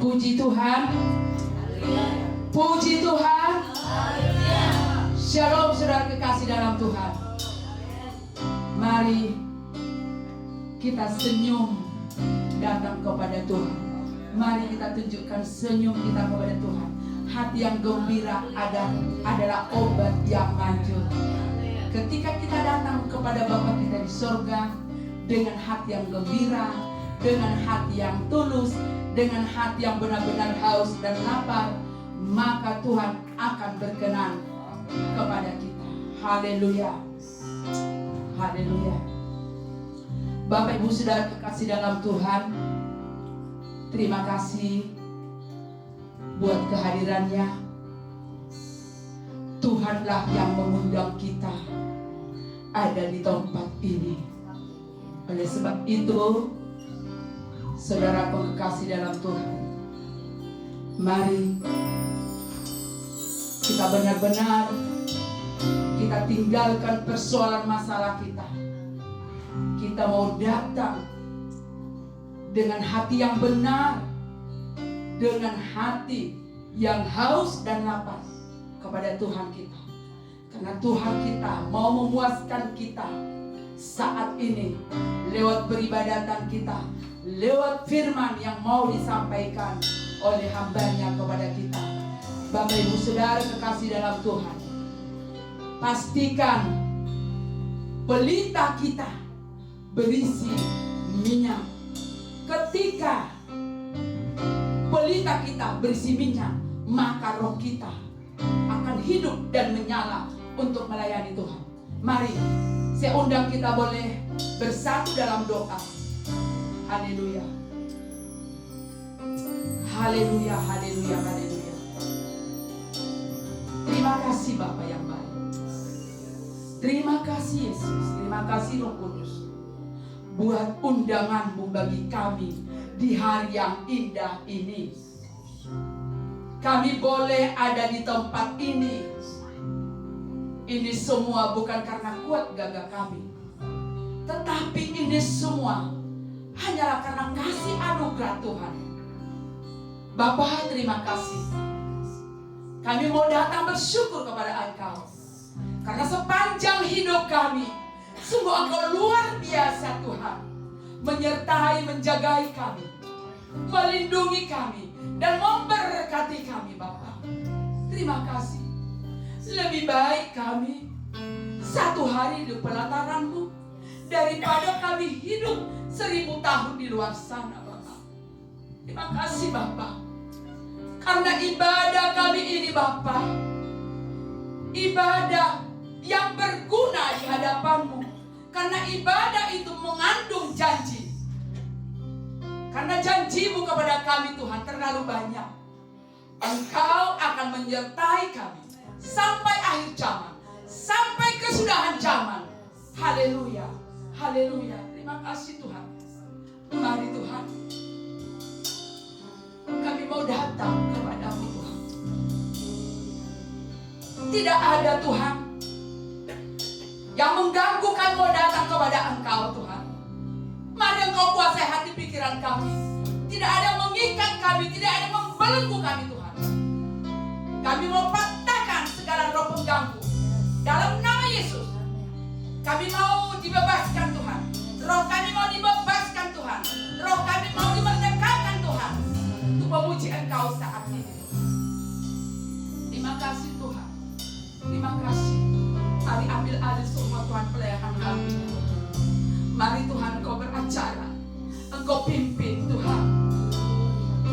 Puji Tuhan. Puji Tuhan. Shalom saudara kekasih dalam Tuhan. Mari kita senyum datang kepada Tuhan. Mari kita tunjukkan senyum kita kepada Tuhan. Hati yang gembira adalah obat yang manjur. Ketika kita datang kepada Bapa kita di sorga dengan hati yang gembira, dengan hati yang tulus, dengan hati yang benar-benar haus dan lapar, maka Tuhan akan berkenan kepada kita. Haleluya. Haleluya. Bapak Ibu Saudara kekasih dalam Tuhan, terima kasih buat kehadirannya. Tuhanlah yang mengundang kita ada di tempat ini. Oleh sebab itu, saudara kekasih dalam Tuhan, mari kita benar-benar kita tinggalkan persoalan masalah kita. Kita mau datang dengan hati yang benar, dengan hati yang haus dan lapar kepada Tuhan kita. Karena Tuhan kita mau memuaskan kita saat ini lewat peribadatan kita, lewat firman yang mau disampaikan oleh hamba-Nya kepada kita. Bapak Ibu Saudara kekasih dalam Tuhan, pastikan pelita kita berisi minyak. Ketika pelita kita berisi minyak, maka roh kita akan hidup dan menyala untuk melayani Tuhan. Mari, saya undang kita boleh bersatu dalam doa. Haleluya. Haleluya, haleluya, haleluya. Terima kasih Bapa yang baik. Terima kasih Yesus. Terima kasih Roh Kudus buat undangan-Mu bagi kami di hari yang indah ini. Kami boleh ada di tempat ini. Ini semua bukan karena kuat gagah kami, tetapi ini semua hanyalah karena kasih anugerah Tuhan. Bapa, terima kasih. Kami mau datang bersyukur kepada Engkau, karena sepanjang hidup kami sungguh Engkau luar biasa Tuhan, menyertai, menjagai kami, melindungi kami, dan memberkati kami Bapa. Terima kasih. Lebih baik kami satu hari di pelataran-Mu daripada kami hidup 1000 tahun di luar sana Bapa. Terima kasih Bapa, karena ibadah kami ini Bapa, ibadah yang berguna di hadapan-Mu. Karena ibadah itu mengandung janji. Karena janji-Mu kepada kami Tuhan terlalu banyak. Engkau akan menyertai kami sampai akhir zaman, sampai kesudahan zaman. Haleluya, haleluya. Terima kasih Tuhan. Mari Tuhan, kami mau datang kepada-Mu Tuhan. Tidak ada Tuhan yang mengganggu kami mau datang kepada Engkau Tuhan. Mari Engkau kuasai hati pikiran kami. Tidak ada yang mengikat kami, tidak ada yang membelenggu kami Tuhan. Kami mau patahkan segala roh pengganggu dalam nama Yesus. Kami mau dibebaskan Tuhan. Roh kami mau dibebaskan Tuhan. Roh kami mau dimerdekakan Tuhan, untuk memuji Engkau saat ini. Terima kasih Tuhan. Terima kasih. Mari ambil alih semua Tuhan pelayanan kami. Mari Tuhan Engkau beracara, Engkau pimpin Tuhan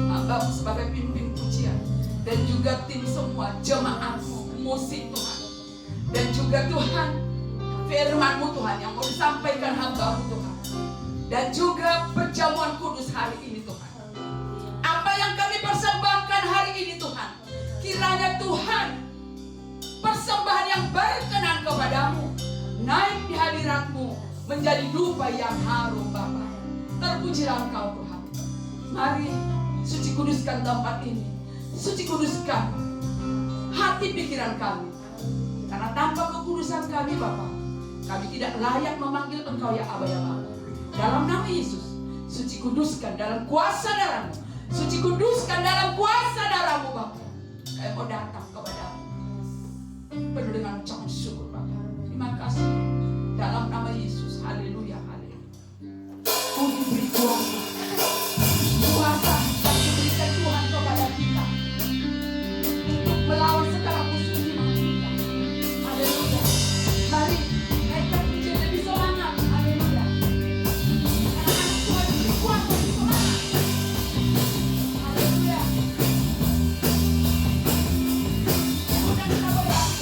hamba-Mu sebagai pimpin pujian, dan juga tim semua jemaat-Mu, musik Tuhan, dan juga Tuhan firman-Mu Tuhan yang mau disampaikan hamba-Mu Tuhan, dan juga perjamuan kudus hari ini Tuhan. Apa yang kami persembahkan hari ini Tuhan, kiranya Tuhan persembahan yang berkenan kepadamu naik di hadirat-Mu menjadi dupa yang harum Bapa. Terpujilah Engkau Tuhan. Mari suci kuduskan tempat ini, suci kuduskan hati pikiran kami, karena tanpa kekudusan kami Bapa, kami tidak layak memanggil Engkau ya Aba ya Bapa. Dalam nama Yesus, suci kuduskan dalam kuasa darah-Mu, suci kuduskan mau datang kepadamu penuh dengan ucapan syukur Bapa. Terima kasih dalam nama Yesus. Haleluya, haleluya. Puji beri kuasa, kuasa yang diberikan Tuhan kepada kita untuk melawan segala musuh iman kita. Haleluya. Mari naikkan pujian lebih semangat. Haleluya. Anak-anak Tuhan diberi kuasa lebih semangat. Haleluya. Udah kita berdoa.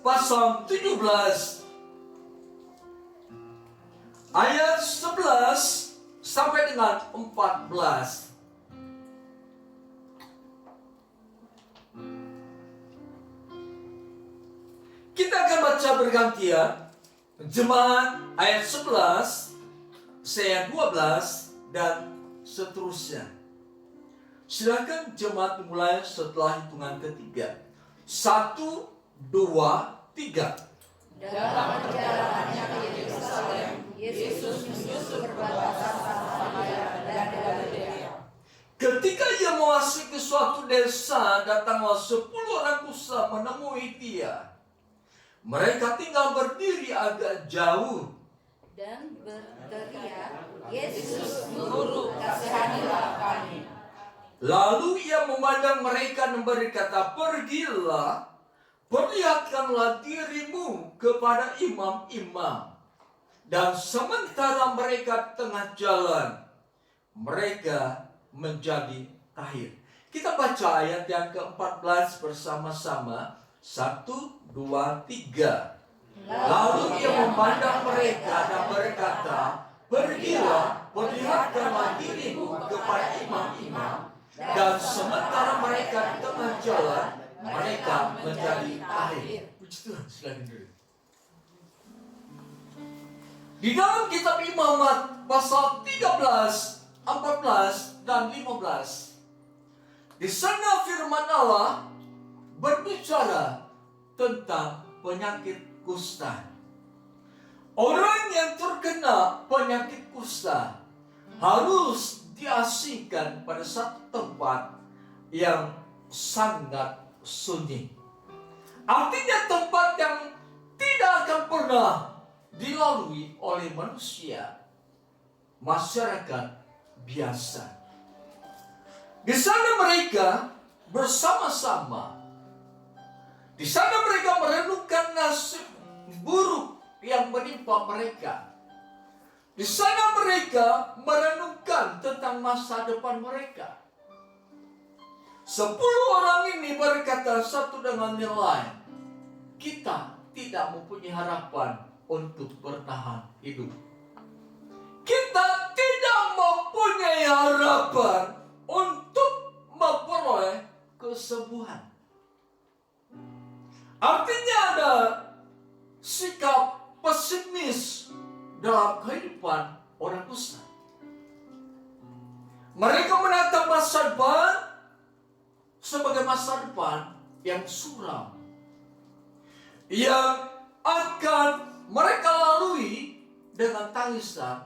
pasal 17 ayat 11 sampai dengan 14. Kita akan baca bergantian. Jemaat ayat 11, saya 12 dan seterusnya. Silakan jemaat dimulai setelah hitungan ketiga. 1, 2, 3. Dalam perjalanannya ke Yerusalem, Yesus menyusur perbatasan Samaria dan Galilea. Ketika ia memasuki suatu desa, datanglah 10 orang kusta menemui dia. Mereka tinggal berdiri agak jauh. Dan berteriak, Yesus, Guru, kasihanilah kami. Lalu ia memandang mereka dan berkata, pergilah, perlihatkanlah dirimu kepada imam-imam. Dan sementara mereka tengah jalan, mereka menjadi tahir. Kita baca ayat yang ke-14 bersama-sama. 1, 2, 3. Lalu ia memandang mereka dan berkata, pergilah, perlihatkanlah dirimu kepada imam-imam. Dan sementara mereka di tengah jalan, mereka menjadi tahir. Puji Tuhan, silakan dulu. Di dalam kitab Imamat pasal 13, 14, dan 15. Di sana firman Allah berbicara tentang penyakit kusta. Orang yang terkena penyakit kusta harus diasingkan pada satu tempat yang sangat sunyi. Artinya tempat yang tidak akan pernah dilalui oleh manusia, masyarakat biasa. Di sana mereka bersama-sama. Di sana mereka merenungkan nasib buruk yang menimpa mereka. Di sana mereka merenungkan tentang masa depan mereka. 10 orang ini berkata satu dengan yang lain, kita tidak mempunyai harapan untuk bertahan hidup. Kita tidak mempunyai harapan untuk memperoleh kesembuhan. Artinya ada sikap pesimis dalam kehidupan orang kusta. Mereka menatap masa depan sebagai masa depan yang suram, yang akan mereka lalui dengan tangisan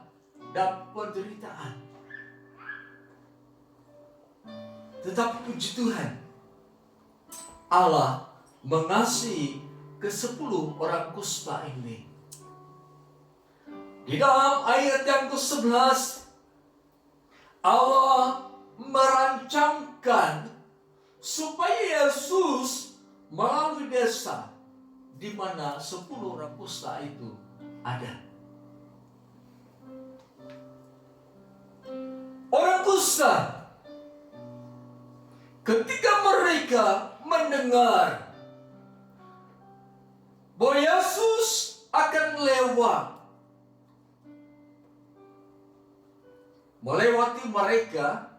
dan penderitaan. Tetapi puji Tuhan, Allah mengasihi ke-10 orang kusta ini. Di dalam ayat yang ke-11, Allah merancangkan supaya Yesus melalui desa di mana 10 orang kusta itu ada. Orang kusta, ketika mereka mendengar bahwa Yesus akan melewati mereka,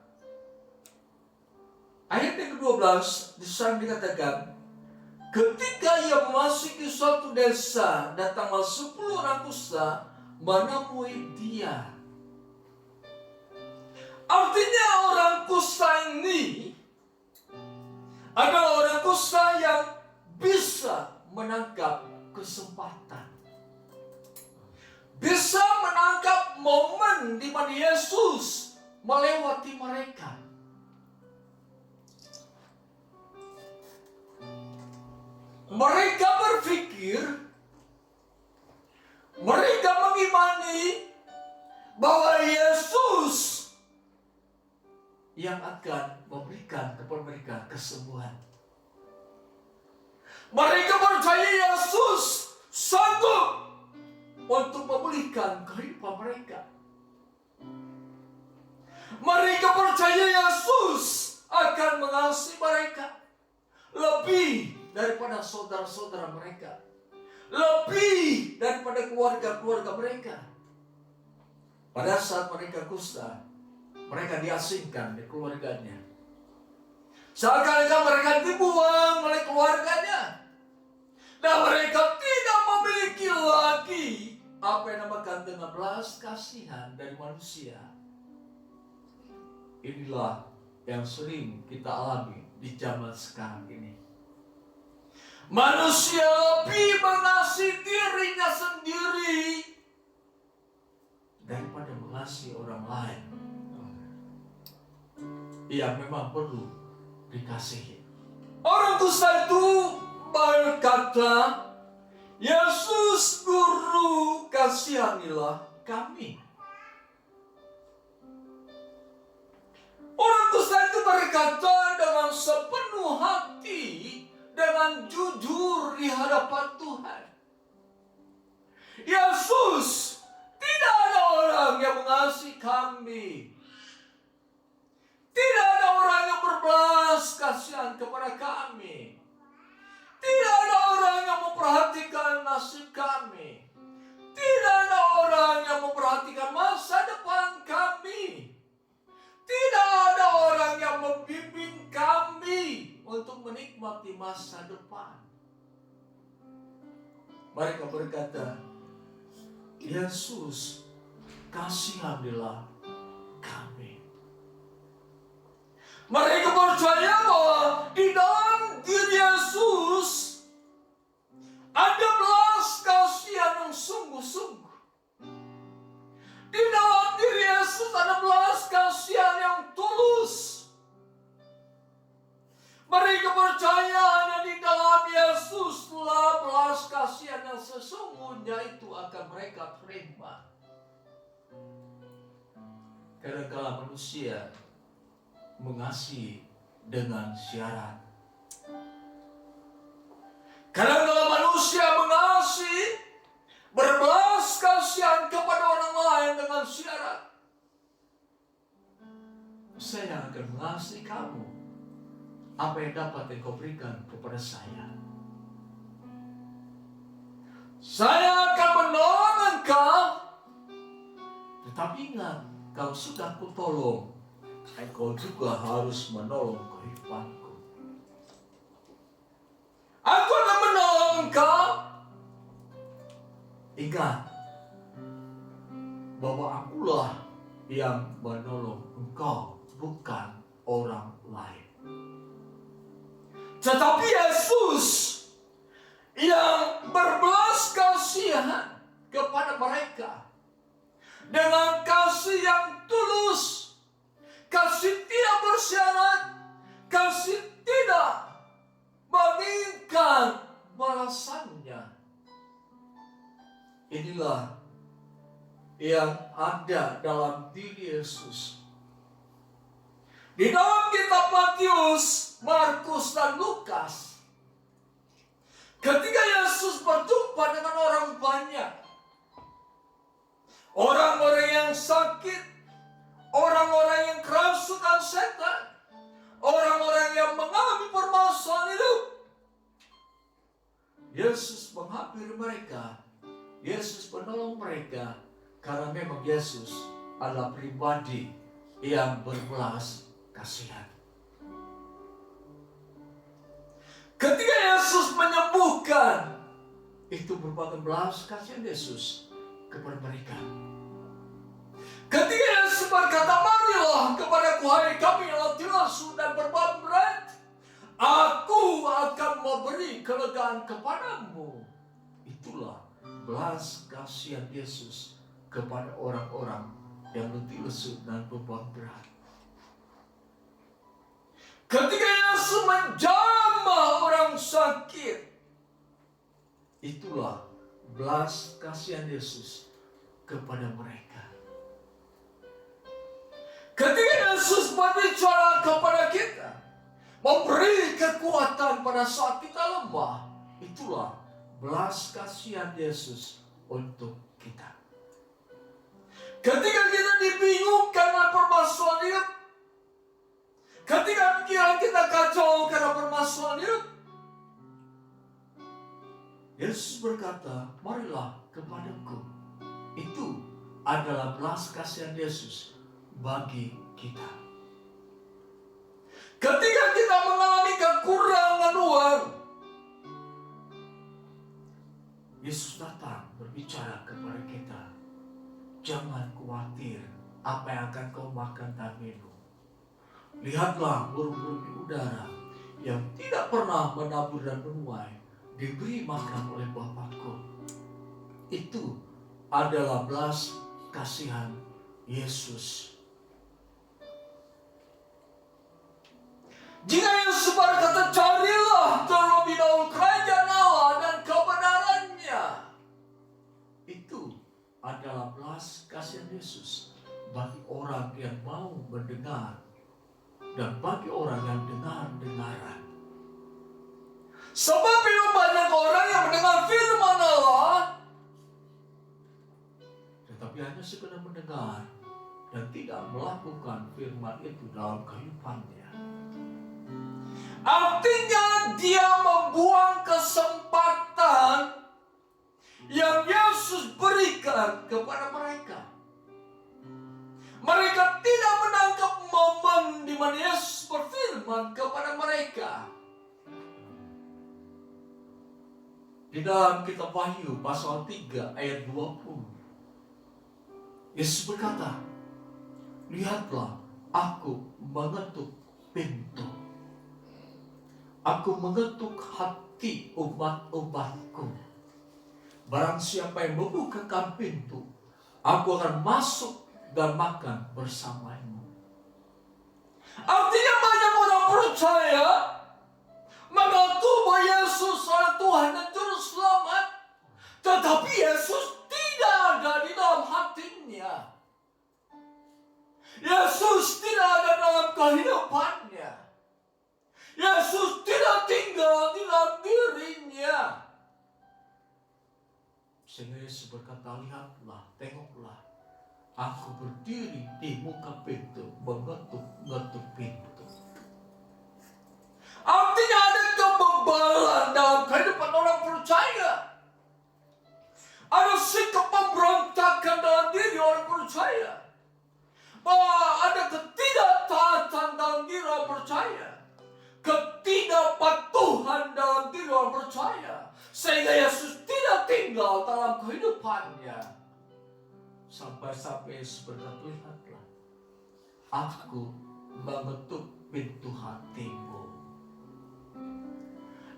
ayat yang ke-12 di sana dikatakan, ketika ia memasuki suatu desa, datanglah 10 orang kusta menemui dia. Artinya orang kusta ini adalah orang kusta yang bisa menangkap kesempatan, bisa menangkap momen di mana Yesus melewati mereka. Mereka berpikir, mereka mengimani bahwa Yesus yang akan memberikan kepada mereka kesembuhan. Mereka percaya Yesus sanggup untuk memulihkan kehidupan mereka. Mereka percaya Yesus akan mengasihi mereka lebih daripada saudara-saudara mereka, lebih daripada keluarga-keluarga mereka. Pada saat mereka kusta, mereka diasingkan dari keluarganya. Seakan-akan mereka dibuang oleh keluarganya. Dan mereka tidak memiliki lagi apa yang dinamakan dengan belas kasihan dari manusia. Inilah yang sering kita alami di zaman sekarang ini. Manusia lebih mengasihi dirinya sendiri daripada mengasihi orang lain. Ia memang perlu dikasihi. Orang kusta itu berkata, Yesus Guru, kasihanilah kami. Orang kusta itu berkata dengan sepenuh hati, dengan jujur di hadapan Tuhan. Yesus, tidak ada orang yang mengasihi kami. Tidak ada orang yang berbelas kasihan kepada kami. Tidak ada orang yang memperhatikan nasib kami. Tidak ada orang yang memperhatikan masa depan kami. Tidak ada orang yang membimbing kami untuk menikmati masa depan. Mereka berkata, Yesus, kasihanilah kami. Mereka percaya bahwa di dalam diri Yesus ada belas kasihan yang sungguh-sungguh. Di dalam diri Yesus ada belas kasihan yang tulus. Mereka percaya hanya di dalam Yesuslah belas kasihan yang sesungguhnya itu akan mereka terima. Kadang-kala manusia mengasihi dengan syarat. Kadang-kala manusia mengasihi, berbelas kasihan kepada orang lain dengan syarat. Saya akan mengasihi kamu. Apa yang dapat engkau berikan kepada saya? Saya akan menolong engkau. Tetapi ingat, kalau sudah kutolong, engkau juga harus menolong kehidupanku. Aku akan menolong engkau. Ingat, bahwa akulah yang menolong engkau, bukan orang lain. Tetapi Yesus yang berbelas kasihan kepada mereka dengan kasih yang tulus, kasih tidak bersyarat, kasih tidak menginginkan balasannya. Inilah yang ada dalam diri Yesus. Di dalam kitab Matius, Markus, dan Lukas, ketika Yesus berjumpa dengan orang banyak, orang-orang yang sakit, orang-orang yang kerasukan setan, orang-orang yang mengalami permasalahan hidup, Yesus menghampiri mereka. Yesus menolong mereka karena memang Yesus adalah pribadi yang berbelas kasihan. Ketika Yesus menyembuhkan, itu merupakan belas kasihan Yesus kepada mereka. Ketika Yesus berkata, marilah kepadaku hai kami yang letih lesu dan berbeban berat, aku akan memberi kelegaan kepadamu. Itulah belas kasihan Yesus kepada orang-orang yang letih lesu dan beban berat. Ketika Yesus menjamah orang sakit, itulah belas kasihan Yesus kepada mereka. Ketika Yesus berbicara kepada kita, memberi kekuatan pada saat kita lemah, itulah belas kasihan Yesus untuk kita. Ketika kita dibingungkan oleh permasalahan hidup, ketika pikiran kita kacau karena permasalahan hidup, Yesus berkata, marilah kepadaku. Itu adalah belas kasihan Yesus bagi kita. Ketika kita mengalami kekurangan uang, Yesus datang berbicara kepada kita, jangan khawatir apa yang akan kau makan dan minum. Lihatlah burung-burung di udara yang tidak pernah menabur dan menuai, diberi makan oleh Bapakku. Itu adalah belas kasihan Yesus. Jika Yesus berkata, carilah terlebih dahulu kerajaan Allah dan kebenarannya, itu adalah belas kasihan Yesus bagi orang yang mau mendengar dan bagi orang yang dengar-dengaran. Sebab banyak orang yang mendengar firman Allah, tetapi hanya sekedar mendengar dan tidak melakukan firman itu dalam kehidupannya. Artinya dia membuang kesempatan yang Yesus berikan kepada mereka. Mereka tidak menangkap momen di mana Yesus berfirman kepada mereka. Di dalam kitab Wahyu pasal 3 ayat 20, Yesus berkata, lihatlah, aku mengetuk pintu. Aku mengetuk hati umat-umatku. Barang siapa yang membukakan pintu, aku akan masuk dan makan bersamamu. Artinya banyak orang percaya mengaku bahwa Yesus adalah Tuhan dan Juru Selamat, tetapi Yesus tidak ada di dalam hatinya. Yesus tidak ada dalam kehidupannya. Yesus tidak tinggal di dalam dirinya. Sehingga Yesus berkata, lihatlah, tengoklah, aku berdiri di muka pintu, mengetuk pintu. Artinya ada kebebalan dalam kehidupan orang percaya. Ada sikap pemberontakan dalam diri orang percaya. Bahwa ada ketidaktaatan dalam diri orang percaya. Ketidakpatuhan dalam diri orang percaya. Sehingga Yesus tidak tinggal dalam kehidupannya. Sampai-sampai Yesus berkata, lihatlah, aku mengetuk pintu hatimu.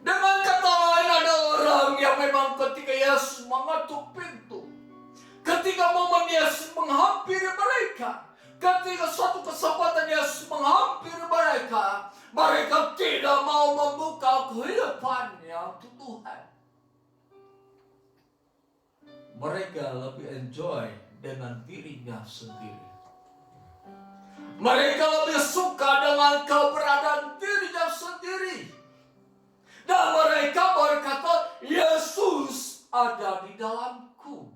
Dengan kata lain, ada orang yang memang ketika Yesus mengetuk pintu, ketika momen Yesus menghampiri mereka, ketika suatu kesempatan Yesus menghampiri mereka, mereka tidak mau membuka kehidupannya untuk Tuhan. Mereka lebih enjoy dengan dirinya sendiri. Mereka lebih suka dengan keberadaan dirinya sendiri. Dan mereka berkata, Yesus ada di dalamku.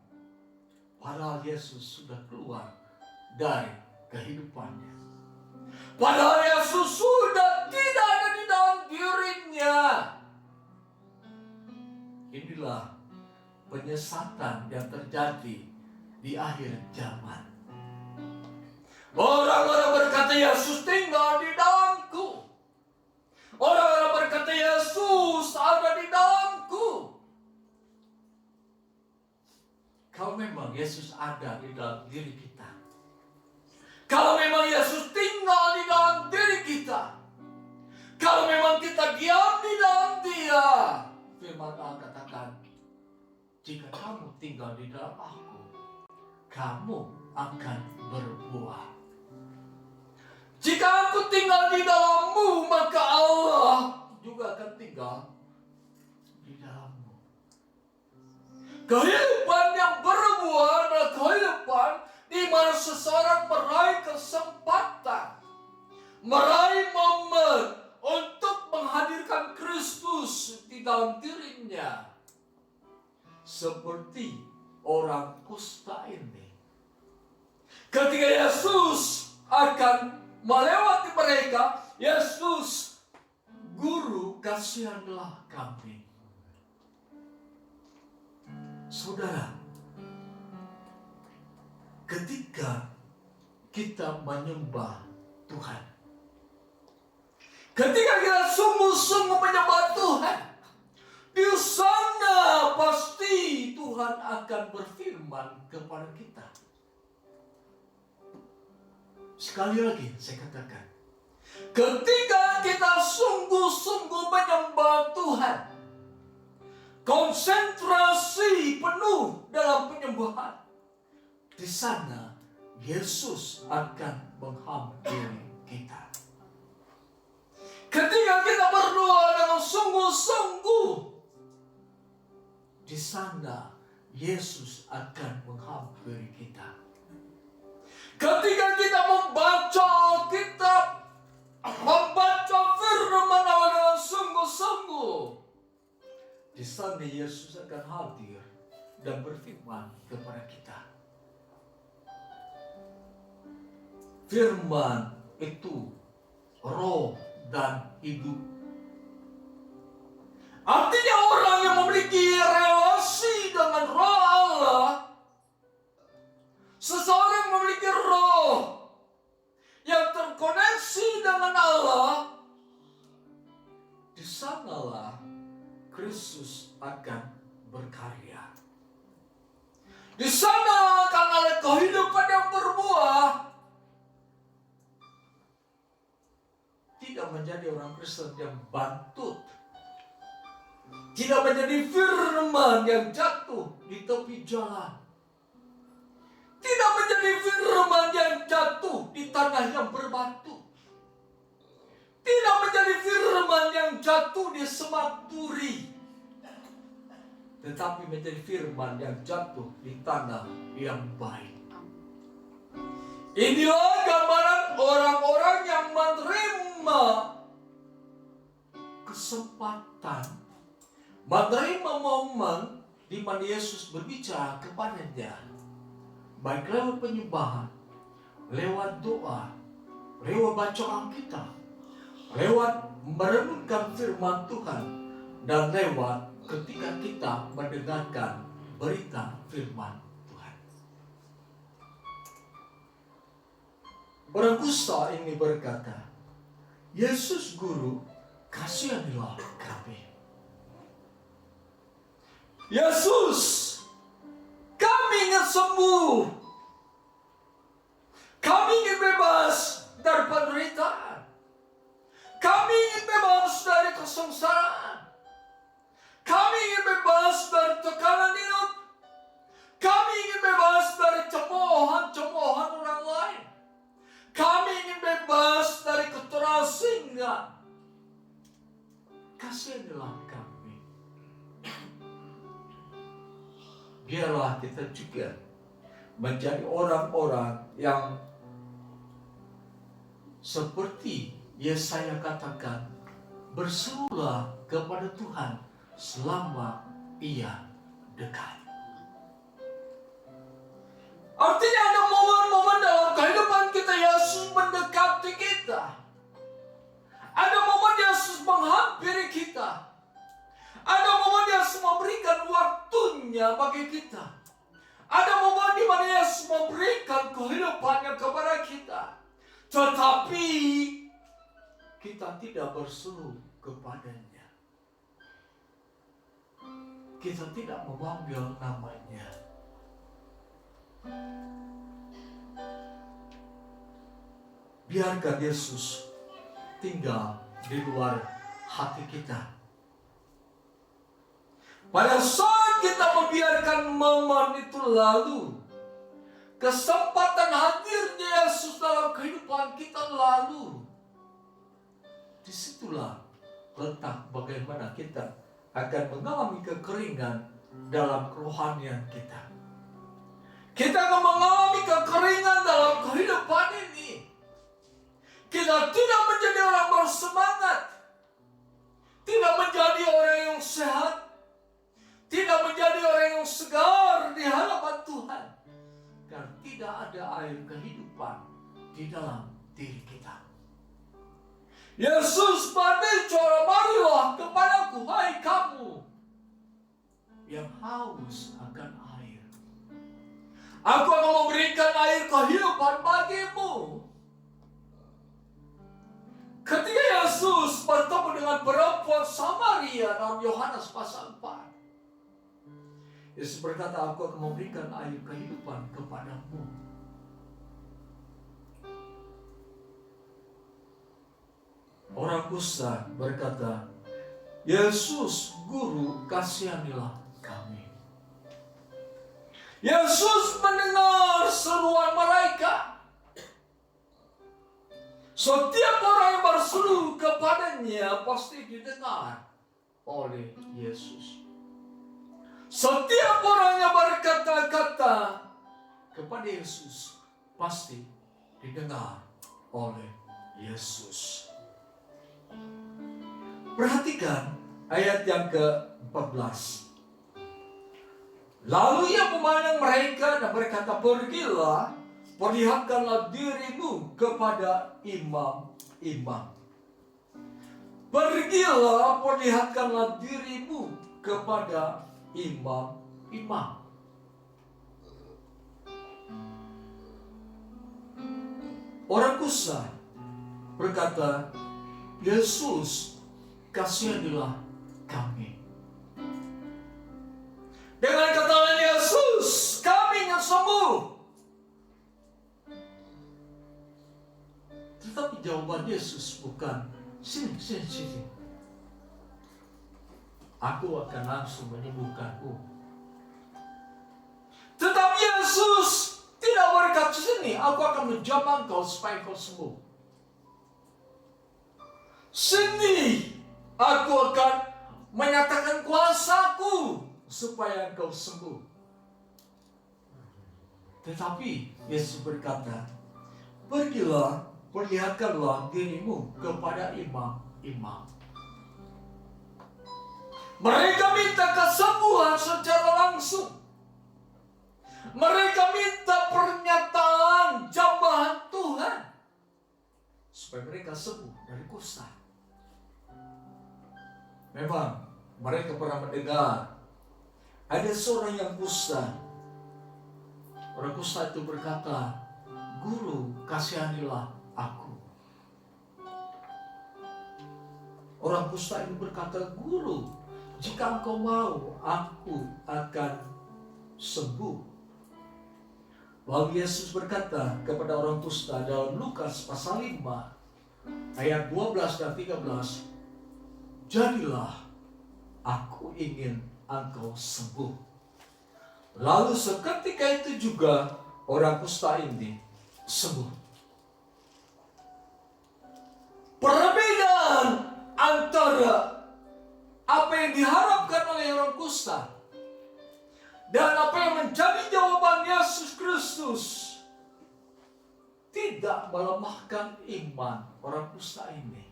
Padahal Yesus sudah keluar dari kehidupannya. Padahal Yesus sudah tidak ada di dalam dirinya. Inilah penyesatan yang terjadi di akhir zaman. Orang-orang berkata, Yesus tinggal di dalamku. Orang-orang berkata, Yesus ada di dalamku. Kalau memang Yesus ada di dalam diri kita, kalau memang Yesus tinggal di dalam diri kita, kalau memang kita diam di dalam Dia, firman Allah katakan, jika kamu tinggal di dalam aku, kamu akan berbuah. Jika aku tinggal di dalammu, maka Allah juga akan tinggal di dalammu. Kehidupan yang berbuah adalah kehidupan di mana seseorang meraih kesempatan, meraih momen untuk menghadirkan Kristus di dalam dirinya. Seperti orang kusta ini. Ketika Yesus akan melewati mereka, Yesus, Guru, kasihanlah kami. Saudara, ketika kita menyembah Tuhan, ketika kita sungguh-sungguh menyembah Tuhan, di sana pasti Tuhan akan berfirman kepada kita. Sekali lagi saya katakan, ketika kita sungguh-sungguh menyembah Tuhan, konsentrasi penuh dalam penyembahan, di sana Yesus akan menghampiri kita. Ketika kita berdoa dengan sungguh-sungguh, di sana Yesus akan menghampiri kita. Ketika kita membaca Alkitab, membaca firman Allah dengan sungguh-sungguh, di sana Yesus akan hadir dan berfirman kepada kita. Firman itu roh dan hidup. Artinya orang yang memiliki relasi dengan roh Allah, seseorang yang memiliki roh yang terkoneksi dengan Allah, di sanalah Kristus akan berkarya. Di sana akan ada kehidupan yang berbuah. Tidak menjadi orang Kristen yang bantut. Tidak menjadi firman yang jatuh di tepi jalan. Tidak menjadi firman yang jatuh di tanah yang berbatu. Tidak menjadi firman yang jatuh di semak duri. Tetapi menjadi firman yang jatuh di tanah yang baik. Inilah gambaran orang-orang yang menerima kesempatan, menerima momen di mana Yesus berbicara kepadanya, baik lewat penyembahan, lewat doa, lewat baca Alkitab, lewat merenungkan firman Tuhan, dan lewat ketika kita mendengarkan berita firman Tuhan. Orang kusta ini berkata, Yesus Guru, kasihanilah kami. Yesus, kami ingin sembuh. Kami ingin bebas dari penderitaan. Kami ingin bebas dari kesengsaraan. Kami ingin bebas dari tekanan hidup. Kami ingin bebas dari cemoohan-cemoohan orang lain. Kami ingin bebas dari keterasingan. Kasihanilah kami. Biarlah kita juga menjadi orang-orang yang seperti Yesaya katakan, berserulah kepada Tuhan selama Ia dekat. Artinya ada momen-momen dalam kehidupan kita Yesus mendekati kita. Ada momen Yesus menghampiri kita. Ada momen Yesus memberikan waktunya bagi kita. Ada momen di mana Yesus memberikan kehidupannya kepada kita. Tetapi kita tidak berseru kepadanya. Kita tidak memanggil namanya. Biarkan Yesus tinggal di luar hati kita. Pada saat kita membiarkan momen itu lalu, kesempatan hadirnya Yesus dalam kehidupan kita lalu, disitulah letak bagaimana kita akan mengalami kekeringan dalam kerohanian kita. Kita akan mengalami kekeringan dalam kehidupan ini. Kita tidak menjadi orang bersemangat, tidak menjadi orang yang sehat, tidak menjadi orang yang segar di hadapan Tuhan, karena tidak ada air kehidupan di dalam diri kita. Yesus berbicara, marilah kepadaku, hai kamu yang haus akan air. Aku akan memberikan air kehidupan bagimu. Ketika Yesus bertemu dengan perempuan Samaria dalam Yohanes pasal 4, Yesus berkata, aku akan memberikan air kehidupan kepadamu. Orang kusta berkata, Yesus, Guru, kasihanilah kami. Yesus mendengar seruan mereka. Setiap orang yang berseru kepadanya pasti didengar oleh Yesus. Setiap orang yang berkata-kata kepada Yesus pasti didengar oleh Yesus. Perhatikan ayat yang ke-14. Lalu ia memandang mereka dan berkata, pergilah, perlihatkanlah dirimu kepada imam-imam. Pergilah, perlihatkanlah dirimu kepada imam-imam. Orang kusta berkata, Yesus, kasihanilah kami. Dengan kata lain, Yesus, kami yang sembuh. Tetapi jawaban Yesus bukan, sini. Aku akan langsung menyembuhkanmu. Tetapi Yesus tidak berkata, sini, aku akan menjamah kau supaya kau sembuh. Sini, aku akan menyatakan kuasaku supaya engkau sembuh. Tetapi Yesus berkata, pergilah, perlihatkanlah dirimu kepada imam-imam. Mereka minta kesembuhan secara langsung. Mereka minta pernyataan jambahan Tuhan supaya mereka sembuh dari kusta. Memang mereka pernah mendengar ada seorang yang kusta. Orang kusta itu berkata, Guru, kasihanilah aku. Orang kusta itu berkata, Guru, jika engkau mau, aku akan sembuh. Lalu Yesus berkata kepada orang kusta dalam Lukas pasal 5 ayat 12 dan 13, jadilah, aku ingin engkau sembuh. Lalu seketika itu juga orang kusta ini sembuh. Perbedaan antara apa yang diharapkan oleh orang kusta dan apa yang menjadi jawaban Yesus Kristus tidak melemahkan iman orang kusta ini.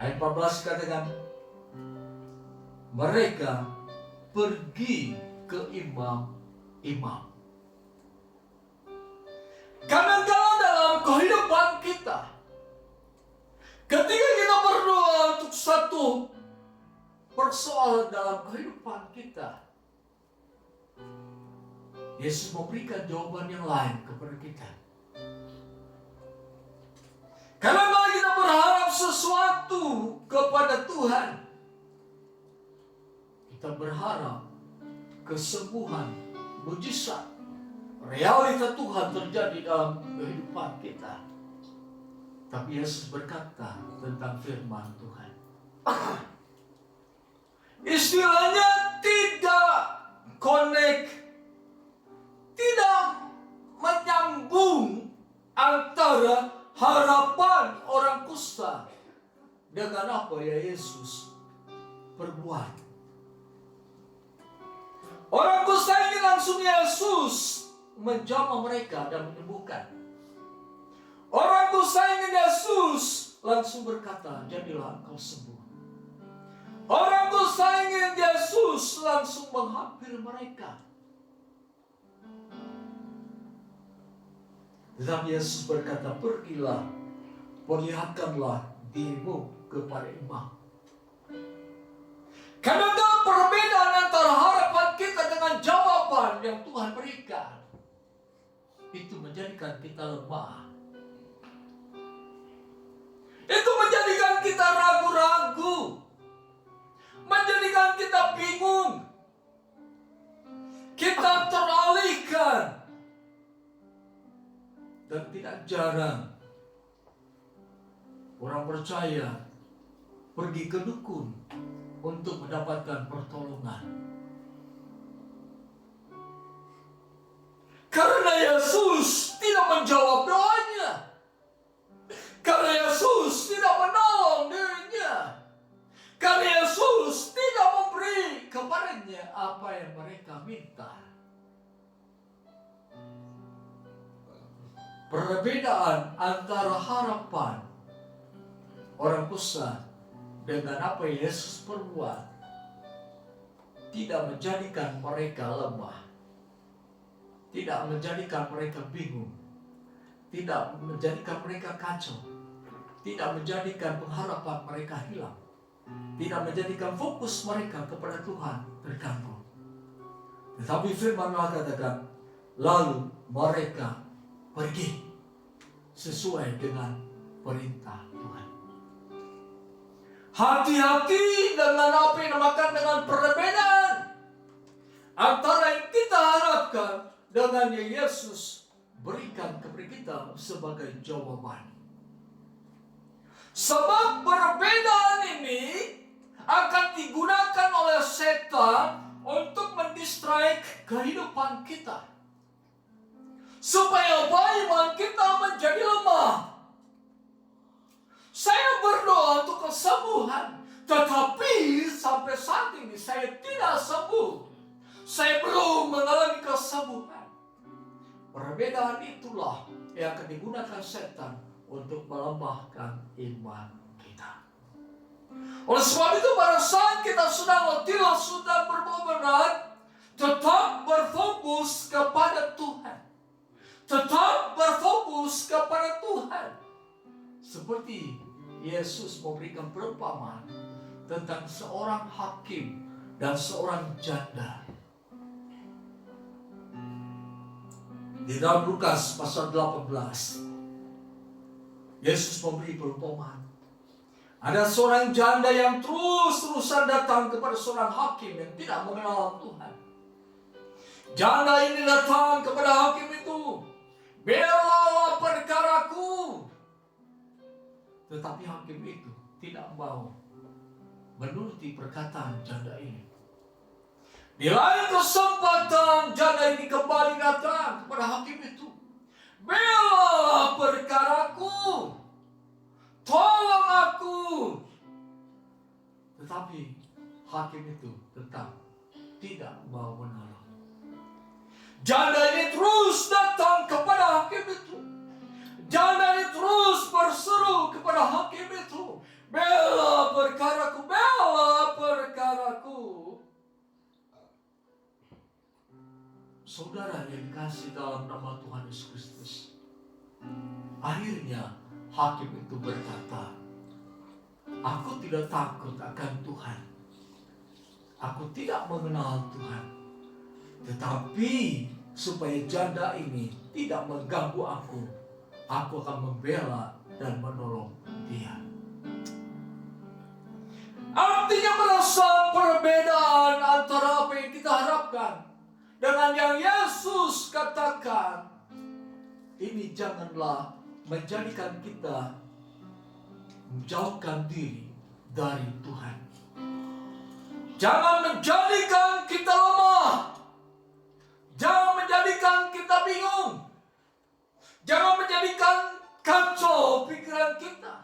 Ayat 14 katakan, mereka pergi ke imam-imam. Kadang-kadang dalam kehidupan kita, ketika kita berdoa untuk satu persoalan dalam kehidupan kita, Yesus memberikan jawaban yang lain kepada kita. Karena kita berharap sesuatu kepada Tuhan, kita berharap kesembuhan, mujizat, realita Tuhan terjadi dalam kehidupan kita. Tapi Yesus berkata tentang firman Tuhan, istilahnya tidak connect, tidak menyambung antara harapan orang kusta dengan apa ya Yesus perbuat. Orang kusta ini langsung Yesus menjamah mereka dan menyembuhkan. Orang kusta ini Yesus langsung berkata, jadilah engkau sembuh. Orang kusta ini Yesus langsung menghampiri mereka. Tetapi Yesus berkata, pergilah, perlihatkanlah dirimu kepada imam. Kadang-kadang perbedaan antara harapan kita dengan jawaban yang Tuhan berikan, itu menjadikan kita lemah. Itu menjadikan kita ragu-ragu, menjadikan kita bingung, kita teralihkan. Dan tidak jarang orang percaya pergi ke dukun untuk mendapatkan pertolongan. Karena Yesus tidak menjawab doanya. Karena Yesus tidak menolong dirinya. Karena Yesus tidak memberi kepadanya apa yang mereka minta. Perbedaan antara harapan orang pusat dengan apa yang Yesus perbuat tidak menjadikan mereka lemah, tidak menjadikan mereka bingung, tidak menjadikan mereka kacau, tidak menjadikan pengharapan mereka hilang, tidak menjadikan fokus mereka kepada Tuhan terganggu. Tetapi firman Allah katakan, lalu mereka pergi sesuai dengan perintah Tuhan. Hati-hati dengan apa yang dinamakan dengan perbedaan antara yang kita harapkan dengan yang Yesus berikan kepada kita sebagai jawaban. Sebab perbedaan ini akan digunakan oleh setan untuk mendistraik kehidupan kita, supaya iman kita menjadi lemah. Saya berdoa untuk kesembuhan, tetapi sampai saat ini saya tidak sembuh. Saya belum mengalami kesembuhan. Perbedaan itulah yang akan digunakan setan untuk melemahkan iman kita. Oleh sebab itu, pada saat kita sedang letih, sudah berberat, tetap berfokus kepada Tuhan. Tetap berfokus kepada Tuhan. Seperti Yesus memberikan perumpamaan tentang seorang hakim dan seorang janda. Di dalam Lukas pasal 18, Yesus memberi perumpamaan. Ada seorang janda yang terus-terusan datang kepada seorang hakim yang tidak mengenal Tuhan. Janda ini datang kepada hakim itu, belalah perkaraku. Tetapi hakim itu tidak mau menuruti perkataan janda ini. Di lain kesempatan, janda ini kembali datang kepada hakim itu, belalah perkaraku, tolong aku. Tetapi hakim itu tetap tidak mau menolong. Janda ini terus datang kepada hakim itu. Janda ini terus berseru kepada hakim itu, bela perkaraku, bela perkaraku. Saudara yang dikasih dalam nama Tuhan Yesus Kristus, akhirnya hakim itu berkata, aku tidak takut akan Tuhan, aku tidak mengenal Tuhan, tetapi supaya janda ini tidak mengganggu aku akan membela dan menolong dia. Artinya merasa perbedaan antara apa yang kita harapkan dengan yang Yesus katakan. Ini janganlah menjadikan kita menjauhkan diri dari Tuhan. Jangan menjadikan kita lemah. Jangan menjadikan kita bingung. Jangan menjadikan kacau pikiran kita.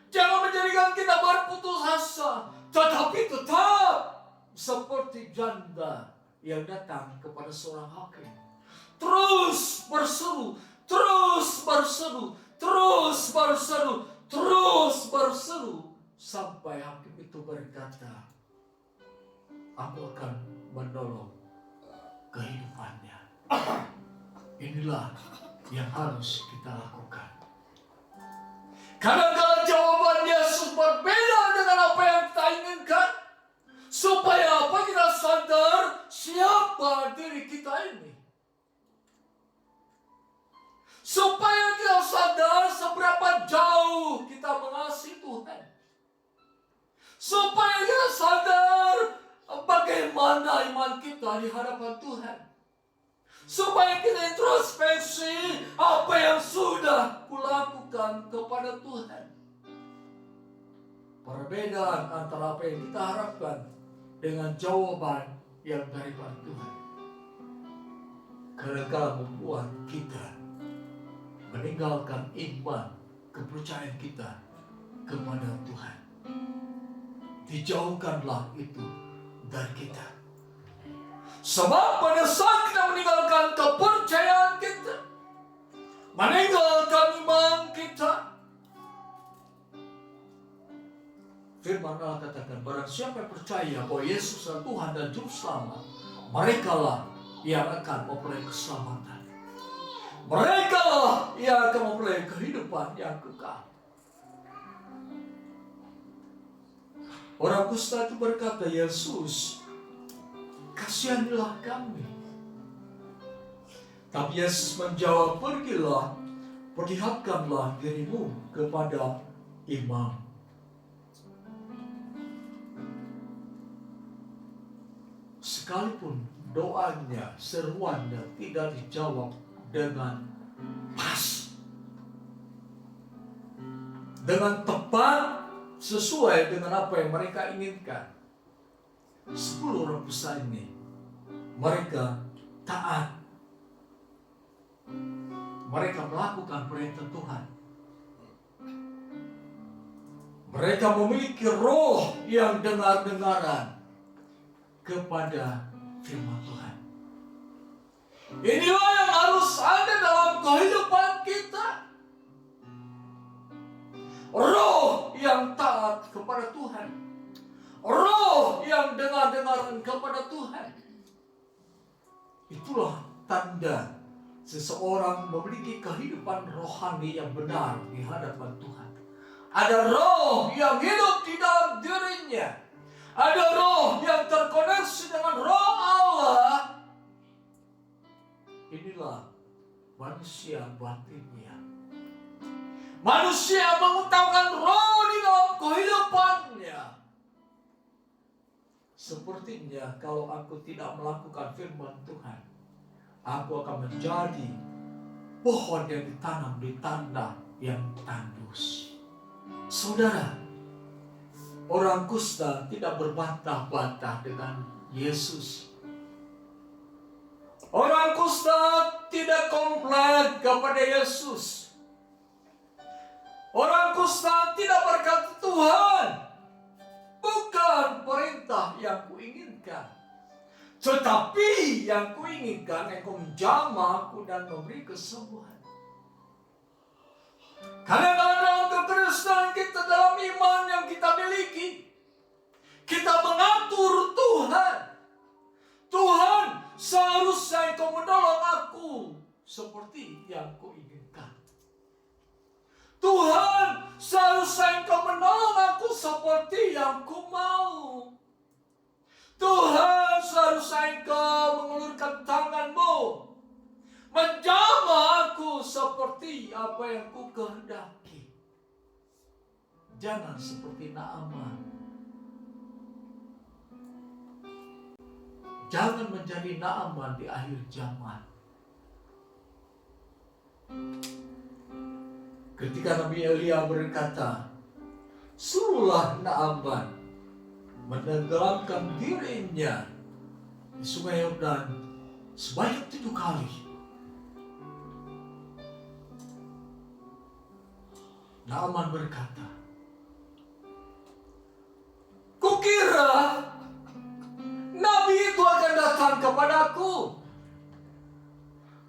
Jangan menjadikan kita berputus asa. Tetapi tetap seperti janda yang datang kepada seorang hakim. Terus berseru, terus berseru, terus berseru, terus berseru. Sampai hakim itu berkata, aku akan menolong kehidupannya. Inilah yang harus kita lakukan. Kadang-kadang jawaban Yesus berbeda dengan apa yang kita inginkan. Supaya apa? Kita sadar siapa diri kita ini. Supaya kita sadar seberapa jauh kita mengasihi Tuhan. Supaya kita sadar bagaimana iman kita di hadapan Tuhan. Supaya kita introspeksi apa yang sudah kulakukan kepada Tuhan. perbedaan antara apa yang kita harapkan dengan jawaban yang daripada Tuhan. Kadang-kadang membuat kita meninggalkan iman, kepercayaan kita kepada Tuhan. Dijauhkanlah itu dari kita. Sebab pada saat kita meninggalkan kepercayaan kita, meninggalkan iman kita, firman Allah katakan, barang siapa yang percaya bahwa Yesus adalah Tuhan dan Juru Selamat, merekalah yang akan memperoleh keselamatan. Merekalah yang akan memperoleh kehidupan yang kekal. Orang kusta itu berkata, Yesus, kasihanilah kami. Tapi Yesus menjawab, pergilah, perlihatkanlah dirimu kepada imam. Sekalipun doanya, seruannya tidak dijawab dengan pas, dengan tepat, sesuai dengan apa yang mereka inginkan. 10 orang kusta ini, mereka taat. Mereka melakukan perintah Tuhan. Mereka memiliki roh yang dengar-dengaran kepada firman Tuhan. Inilah yang harus ada dalam kehidupan kita. Roh yang taat kepada Tuhan. Roh yang dengar-dengaran kepada Tuhan. Itulah tanda seseorang memiliki kehidupan rohani yang benar di hadapan Tuhan. Ada roh yang hidup di dalam dirinya. Ada roh yang terkoneksi dengan roh Allah. Inilah manusia batinnya. Manusia mengutamakan roh di dalam kehidupannya. Sepertinya kalau aku tidak melakukan firman Tuhan, aku akan menjadi pohon yang ditanam di tanah yang tandus. Saudara, orang kusta tidak berbantah-bantah dengan Yesus. Orang kusta tidak komplain kepada Yesus. Orang kusta tidak berkata, Tuhan, bukan perintah yang kuinginkan, tetapi yang kuinginkan Engkau menjamah aku dan memberi kesembuhan. Kadang-kadang dalam kekristenan kita, dalam iman yang kita miliki, kita mengatur Tuhan. Tuhan, seharusnya Engkau menolong aku seperti yang kuinginkan. Tuhan, seharusnya Engkau menolong aku seperti yang ku mau. Tuhan, seharusnya Engkau mengulurkan tangan-Mu, menjamah aku seperti apa yang ku kehendaki. Jangan seperti Naaman. Jangan menjadi Naaman di akhir zaman. Ketika Nabi Elia berkata, suruhlah Naaman menenggelamkan dirinya di Sungai Yordan sebanyak 7 kali. Naaman berkata, kukira Nabi itu akan datang kepadaku.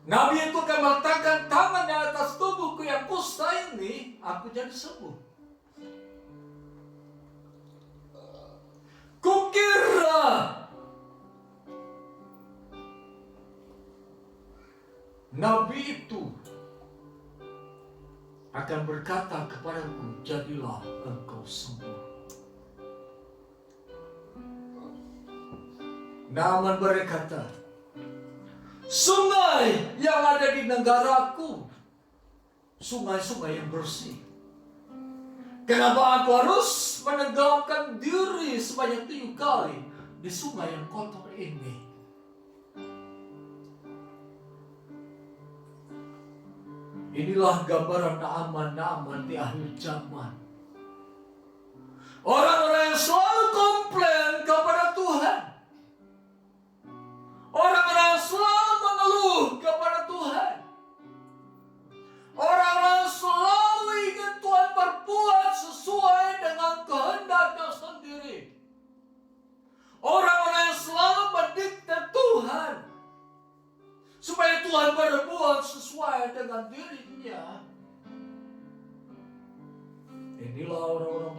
Nabi itu akan meletakkan tangannya atas tubuhku yang kusta ini, aku jadi sembuh. Kukira Nabi itu akan berkata kepadaku, jadilah engkau sembuh. Naaman berkata, sungai yang ada di negaraku, sungai-sungai yang bersih. Kenapa aku harus menenggelamkan diri sebanyak 7 kali di sungai yang kotor ini? Inilah gambaran Naaman di akhir zaman.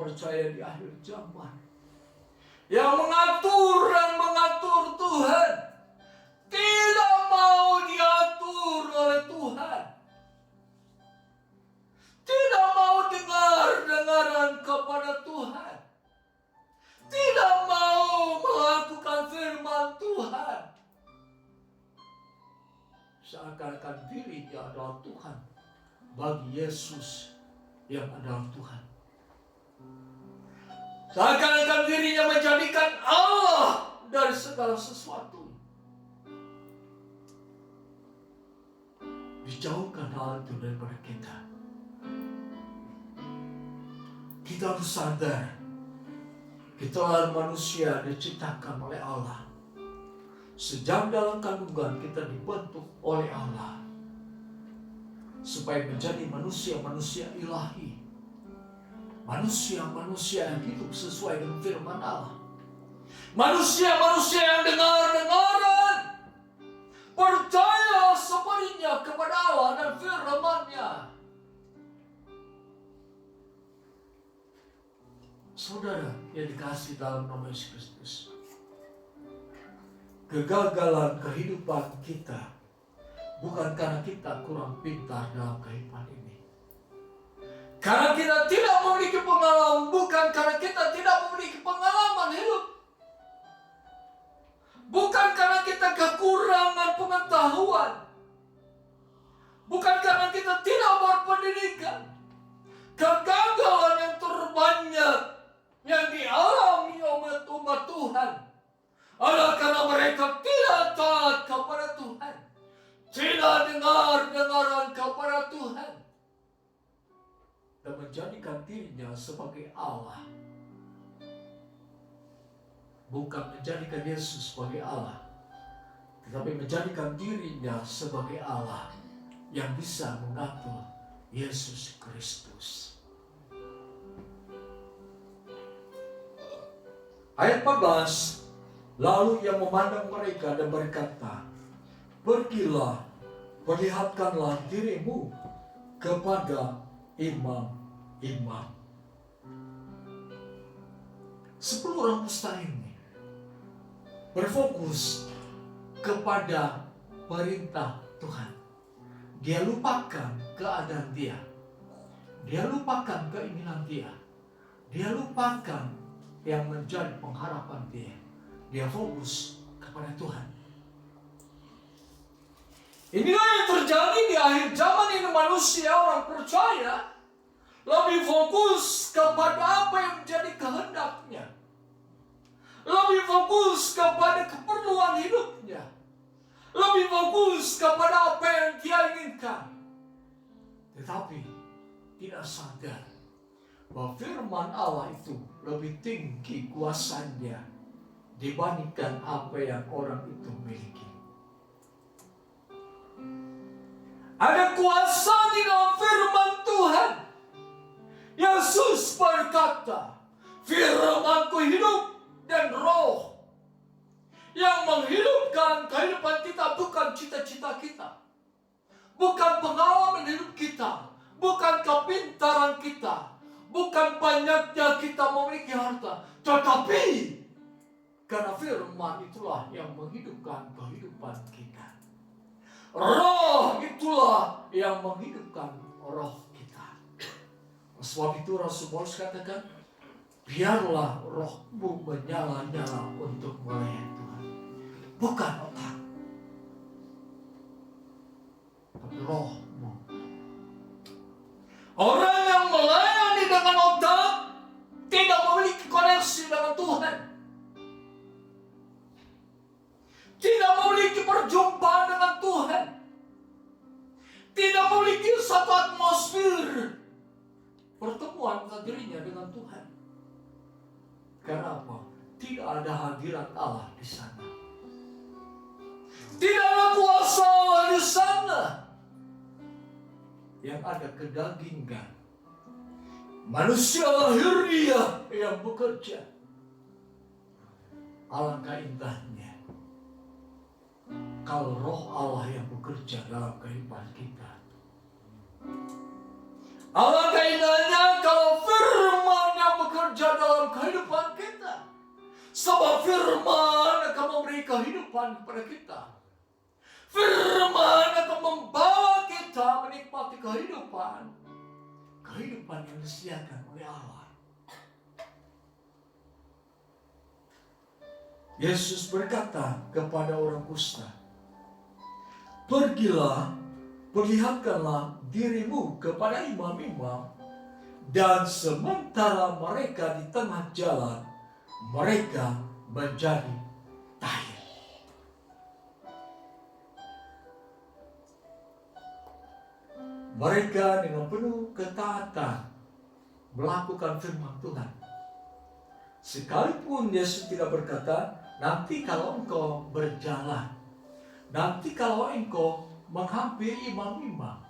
percaya di akhir zaman. Yang mengatur dan mengatur Tuhan. Tidak mau diatur oleh Tuhan. Tidak mau dengar-dengaran kepada Tuhan. Tidak mau melakukan firman Tuhan. Seakan-akan dirinya adalah Tuhan bagi Yesus yang adalah Tuhan. Seakan-akan dirinya menjadikan Allah dari segala sesuatu. Dijauhkan hal itu daripada kita. Kita harus sadar, kita adalah manusia diciptakan oleh Allah. Sejak dalam kandungan kita dibentuk oleh Allah supaya menjadi manusia-manusia ilahi. Manusia-manusia yang hidup sesuai dengan firman Allah. Manusia-manusia yang dengar-dengaran, percaya sepenuhnya kepada Allah dan firman-Nya. Saudara yang dikasihi dalam nama Yesus Kristus, kegagalan kehidupan kita bukan karena kita kurang pintar dalam kehidupan ini. Karena kita tidak memiliki pengalaman, bukan karena kita tidak memiliki pengalaman hidup. Bukan karena kita kekurangan pengetahuan. Bukan karena kita tidak berpendidikan. Kegagalan yang terbanyak yang dialami oleh umat Tuhan adalah karena mereka tidak taat kepada Tuhan. Tidak dengar-dengaran kepada Tuhan. Dan menjadikan dirinya sebagai Allah. Bukan menjadikan Yesus sebagai Allah, tetapi menjadikan dirinya sebagai Allah yang bisa mengatur Yesus Kristus. Ayat 14, lalu ia memandang mereka dan berkata, pergilah, perlihatkanlah dirimu kepada imam-imam. 10 orang kusta ini berfokus kepada perintah Tuhan. Dia lupakan keadaan dia. Dia lupakan keinginan dia. Dia lupakan yang menjadi pengharapan dia. Dia fokus kepada Tuhan. Inilah yang terjadi di akhir zaman ini. Manusia, orang percaya lebih fokus kepada apa yang menjadi kehendaknya. Lebih fokus kepada keperluan hidupnya. Lebih fokus kepada apa yang dia inginkan. Tetapi tidak sadar bahwa firman Allah itu lebih tinggi kuasanya dibandingkan apa yang orang itu miliki. Ada kuasa di dalam firman Tuhan. Yesus berkata, firman-Ku hidup dan roh. Yang menghidupkan kehidupan kita bukan cita-cita kita, bukan pengalaman hidup kita, bukan kepintaran kita, bukan banyaknya kita memiliki harta, tetapi karena firman itulah yang menghidupkan kehidupan kita. Roh itulah yang menghidupkan roh kita. Sebab itu Rasul Paulus katakan, biarlah rohmu menyala-nyala untuk melayani Tuhan. Bukan otak, tapi rohmu. Orang yang melayani dengan otak tidak memiliki koneksi dengan Tuhan. Tidak memiliki perjumpaan dengan Tuhan. Tidak memiliki satu atmosfer pertemuan dirinya dengan Tuhan. Karena apa? Tidak ada hadirat Allah di sana. Tidak ada kuasa Allah di sana. Yang ada kedagingan. Manusia lahiriah yang bekerja. Alangkah indahnya kalau roh Allah yang bekerja dalam kehidupan kita. Alangkah indahnya kalau firman yang bekerja dalam kehidupan kita. Sebab firman akan memberi kehidupan kepada kita. Firman akan membawa kita menikmati kehidupan yang disediakan oleh Allah. Yesus berkata kepada orang kusta, "Pergilah, perlihatkanlah dirimu kepada imam-imam." Dan sementara mereka di tengah jalan, mereka menjadi tahir. Mereka dengan penuh ketaatan melakukan firman Tuhan. Sekalipun Yesus tidak berkata, nanti kalau engkau berjalan, nanti kalau engkau menghampiri imam-imam,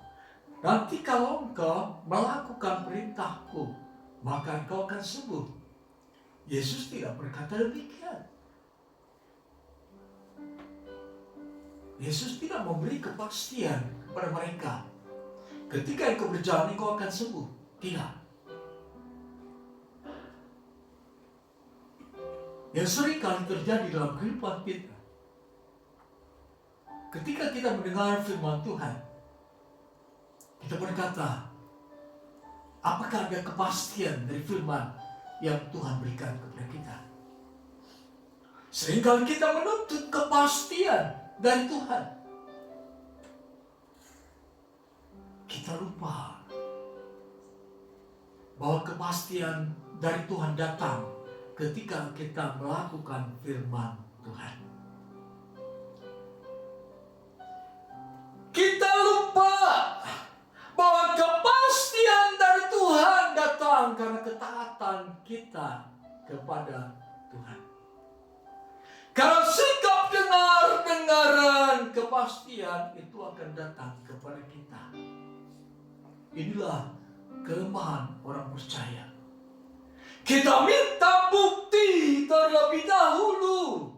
nanti kalau engkau melakukan perintahku, maka engkau akan sembuh. Yesus tidak berkata demikian. Yesus tidak memberi kepastian kepada mereka. Ketika engkau berjalan, engkau akan sembuh. Tidak. Yang sering kali terjadi dalam kehidupan kita, ketika kita mendengar firman Tuhan, kita berkata, apakah ada kepastian dari firman yang Tuhan berikan kepada kita? Seringkali kita menuntut kepastian dari Tuhan. Kita lupa bahwa kepastian dari Tuhan datang ketika kita melakukan firman Tuhan. Kita lupa bahwa kepastian dari Tuhan datang karena ketaatan kita kepada Tuhan. Kalau sikap dengar-dengaran kepastian itu akan datang kepada kita. Inilah kelemahan orang percaya. Kita minta bukti terlebih dahulu,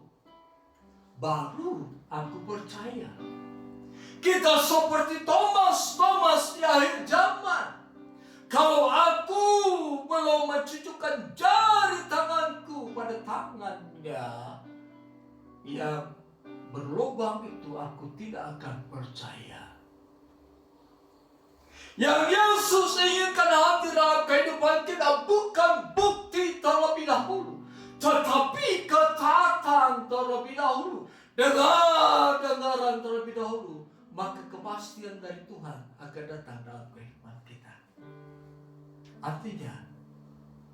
baru aku percaya. Kita seperti Thomas di akhir zaman. Kalau aku belum mencucukkan jari tanganku pada tangannya yang berlubang itu, aku tidak akan percaya. Yang Yesus inginkan hadir dalam kehidupan kita bukan bukti terlebih dahulu, tetapi ketaatan terlebih dahulu, dengar-dengaran terlebih dahulu. Maka kepastian dari Tuhan akan datang dalam kehidupan kita. Artinya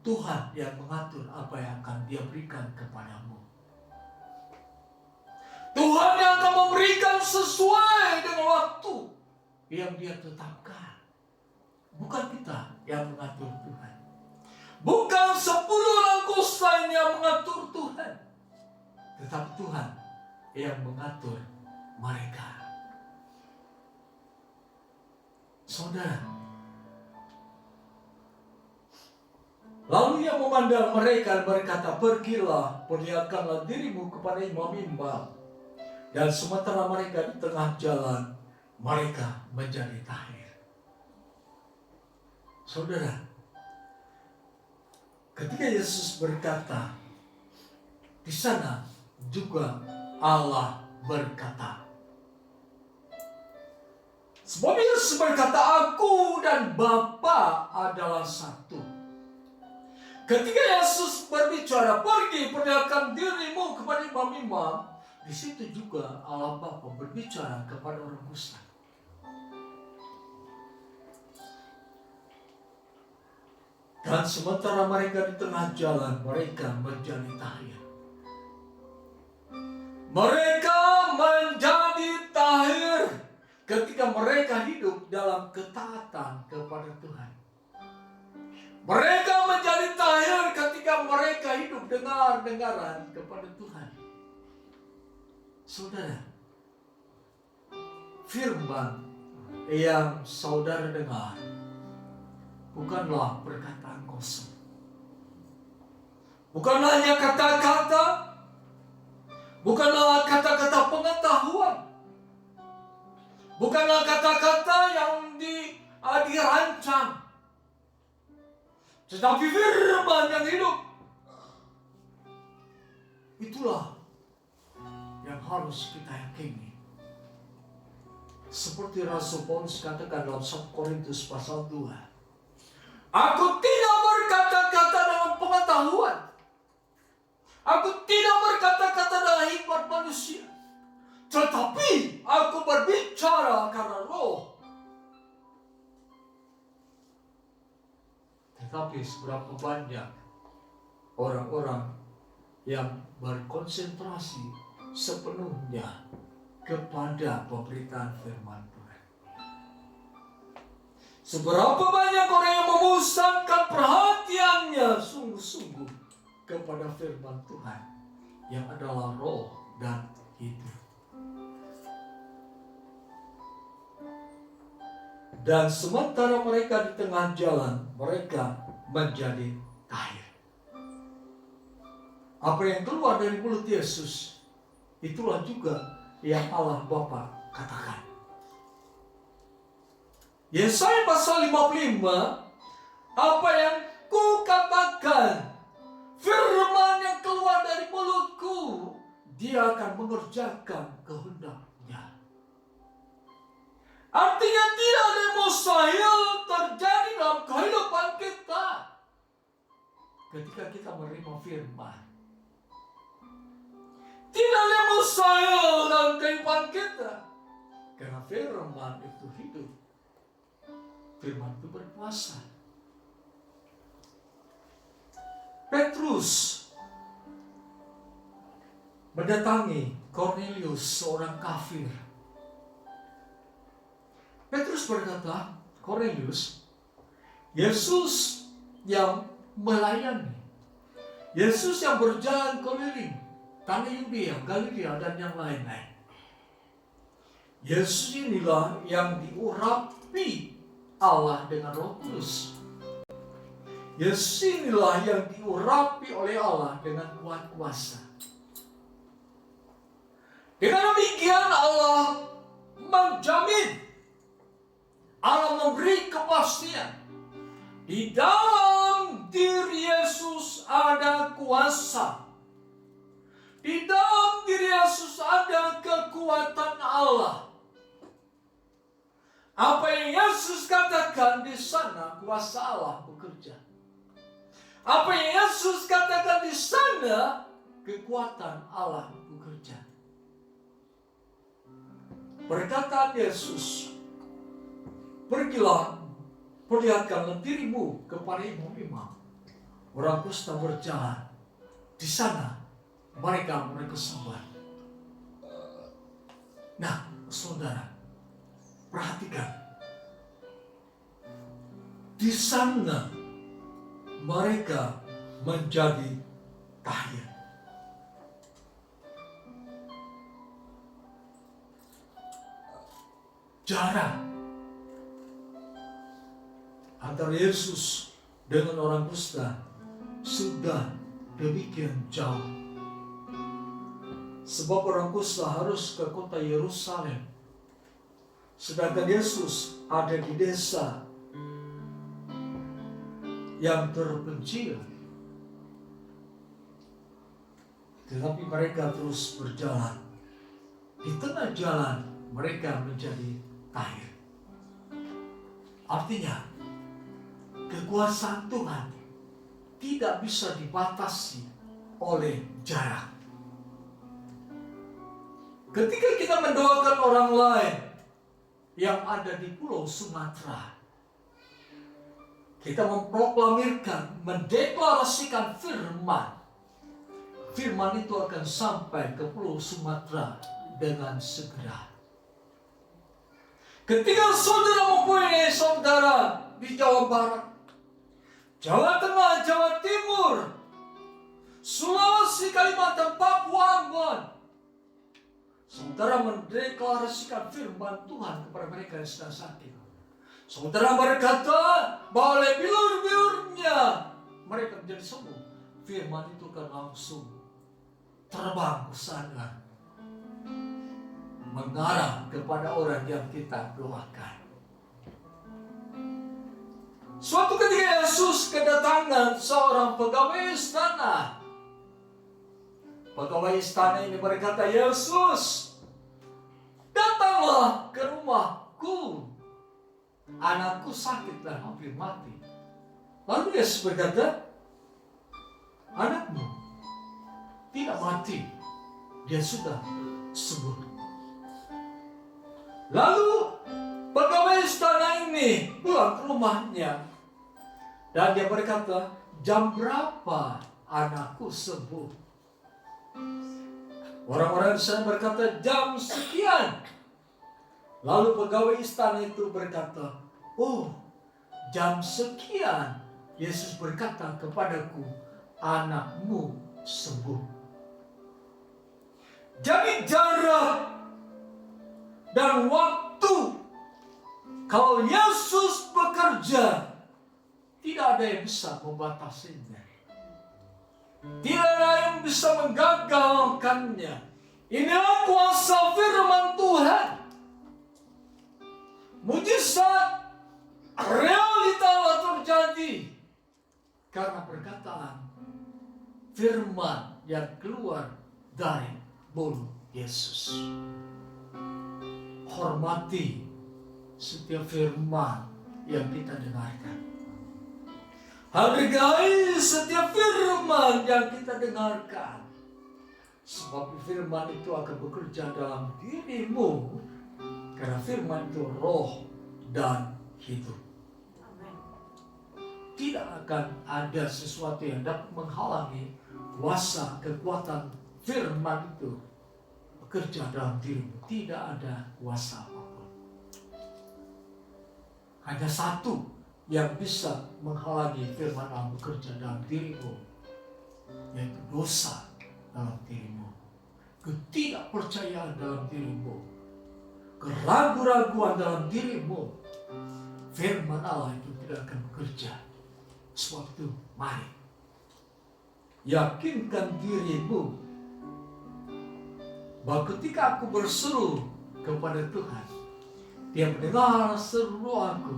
Tuhan yang mengatur apa yang akan Dia berikan kepadamu. Tuhan yang akan memberikan sesuai dengan waktu yang Dia tetapkan. Bukan kita yang mengatur Tuhan. Bukan 10 orang kusta yang mengatur Tuhan, tetapi Tuhan yang mengatur mereka. Saudara, lalu Ia memandang mereka dan berkata, pergilah, perlihatkanlah dirimu kepada imam-imam. Dan sementara mereka di tengah jalan, mereka menjadi tahir. Saudara, ketika Yesus berkata, di sana juga Allah berkata. Sebab Yesus berkata, aku dan Bapa adalah satu. Ketika Yesus berbicara, pergi perlihatkan dirimu kepada imam-imam, di situ juga Allah Bapa berbicara kepada orang kusta. Dan sementara mereka di tengah jalan, mereka menjadi tahir. Mereka menjadi tahir ketika mereka hidup dalam ketaatan kepada Tuhan. Mereka menjadi tahir ketika mereka hidup dengar-dengaran kepada Tuhan. Saudara, firman yang saudara dengar bukanlah perkataan kosong. Bukanlah hanya kata-kata, bukanlah kata-kata pengetahuan, bukanlah kata-kata yang dirancang, tetapi firman yang hidup. Itulah yang harus kita yakini. Seperti Rasul Paulus katakan dalam 1 Korintus pasal 2. Aku tidak berkata-kata dengan pengetahuan. Aku tidak berkata-kata dengan hikmat manusia. Tetapi aku berbicara karena roh. Tetapi seberapa banyak orang-orang yang berkonsentrasi sepenuhnya kepada pemberitaan firman Tuhan. Seberapa banyak orang yang memusatkan perhatiannya sungguh-sungguh kepada firman Tuhan yang adalah roh dan hidup. Dan sementara mereka di tengah jalan, mereka menjadi tahir. Apa yang keluar dari mulut Yesus, itulah juga yang Allah Bapa katakan. Yesaya pasal 55, apa yang ku katakan, firman yang keluar dari mulutku, dia akan mengerjakan kehendaknya. Artinya tidak ada yang mustahil terjadi dalam kehidupan kita ketika kita menerima firman. Tidak ada yang mustahil dalam kehidupan kita karena firman itu hidup. Firman itu berkuasa. Petrus mendatangi Kornelius, seorang kafir. Petrus berkata, Kornelius, Yesus yang melayani, Yesus yang berjalan keliling tanah Yudea, Galilea, dan yang lain-lain. Yesus inilah yang diurapi Allah dengan Roh Kudus. Yesus inilah yang diurapi oleh Allah dengan kuat kuasa. Dengan demikian Allah menjamin, Allah memberi kepastian, di dalam diri Yesus ada kuasa. Di dalam diri Yesus ada kekuatan Allah. Apa yang Yesus katakan di sana, kuasa Allah bekerja. Apa yang Yesus katakan di sana, kekuatan Allah bekerja. Perkataan Yesus, pergilah, perlihatkanlah dirimu kepada imam-imam. Orang kusta berjalan. Di sana mereka sembah. Nah, saudara, perhatikan. Di sana mereka menjadi tahir. Jarak antara Yesus dengan orang kusta sudah demikian jauh. Sebab orang kusta harus ke kota Yerusalem, sedangkan Yesus ada di desa yang terpencil. Tetapi mereka terus berjalan. Di tengah jalan mereka menjadi tahir. Artinya, kekuasaan Tuhan tidak bisa dibatasi oleh jarak. Ketika kita mendoakan orang lain yang ada di Pulau Sumatera, kita memproklamirkan, mendeklarasikan firman. Firman itu akan sampai ke Pulau Sumatera dengan segera. Ketika saudara mempunyai saudara di Jawa Barat, Jawa Tengah, Jawa Timur, Sulawesi, Kalimantan, Papua, Ambon, saudara mendeklarasikan firman Tuhan kepada mereka yang sedang sakit. Saudara berkata bahwa oleh bilur-bilurnya mereka menjadi sembuh. Firman itu akan langsung terbang ke sana, mengarah kepada orang yang kita doakan. Suatu ketika Yesus kedatangan seorang pegawai istana. Pegawai istana ini berkata, Yesus, datanglah ke rumahku. Anakku sakit dan hampir mati. Lalu Yesus berkata, anakmu tidak mati, dia sudah sembuh. Lalu pegawai istana ini pulang ke rumahnya dan dia berkata, jam berapa anakku sembuh? Orang-orang di sana berkata, jam sekian. Lalu pegawai istana itu berkata, oh, jam sekian. Yesus berkata kepadaku, anakmu sembuh. Jadi jarak dan waktu, kalau Yesus bekerja, tidak ada yang bisa membatasinya. Tidak ada yang bisa menggagalkannya. Inilah kuasa firman Tuhan. Mujizat realita telah terjadi karena perkataan firman yang keluar dari mulut Yesus. Hormati setiap firman yang kita dengarkan. Hargai setiap firman yang kita dengarkan. Sebab firman itu akan bekerja dalam dirimu. Karena firman itu roh dan hidup. Tidak akan ada sesuatu yang dapat menghalangi kuasa kekuatan firman itu bekerja dalam dirimu. Tidak ada kuasa apapun. Hanya satu yang bisa menghalangi firman Allah bekerja dalam dirimu, yaitu dosa dalam dirimu, ketidakpercayaan dalam dirimu, keraguan-raguan dalam dirimu. Firman Allah itu tidak akan bekerja. Sebab itu, mari yakinkan dirimu bahwa ketika aku berseru kepada Tuhan, Dia mendengar seru aku.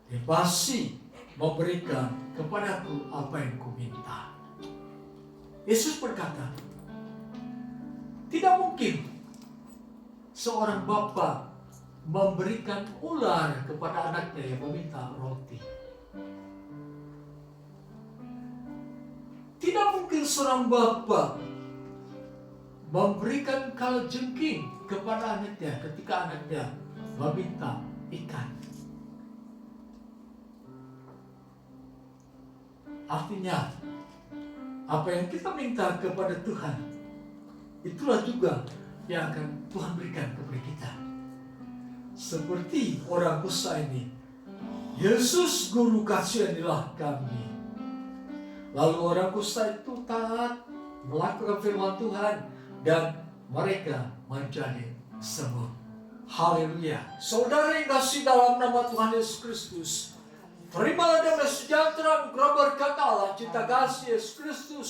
Dia pasti memberikan kepadaku apa yang kuminta. Yesus berkata, tidak mungkin seorang bapa memberikan ular kepada anaknya yang meminta roti. Tidak mungkin seorang bapa memberikan kalajengking kepada anaknya ketika anaknya meminta ikan. Artinya, apa yang kita minta kepada Tuhan, itulah juga yang akan Tuhan berikan kepada kita. Seperti orang kusta ini, Yesus Guru kasihanilah kami. Lalu orang kusta itu taat melakukan firman Tuhan dan mereka menjadi sembuh. Haleluya. Saudara yang kasih dalam nama Tuhan Yesus Kristus, terimalah damai sejahtera, anugerah berkat Allah, cinta kasih Yesus Kristus,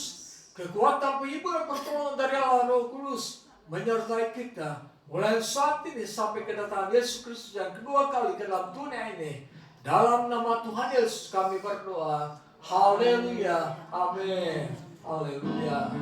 kekuatan penghiburan pertolongan dari Allah Roh Kudus menyertai kita mulai saat ini sampai kedatangan Yesus Kristus yang kedua kali ke dalam dunia ini. Dalam nama Tuhan Yesus kami berdoa. Haleluya. Amin. Haleluya.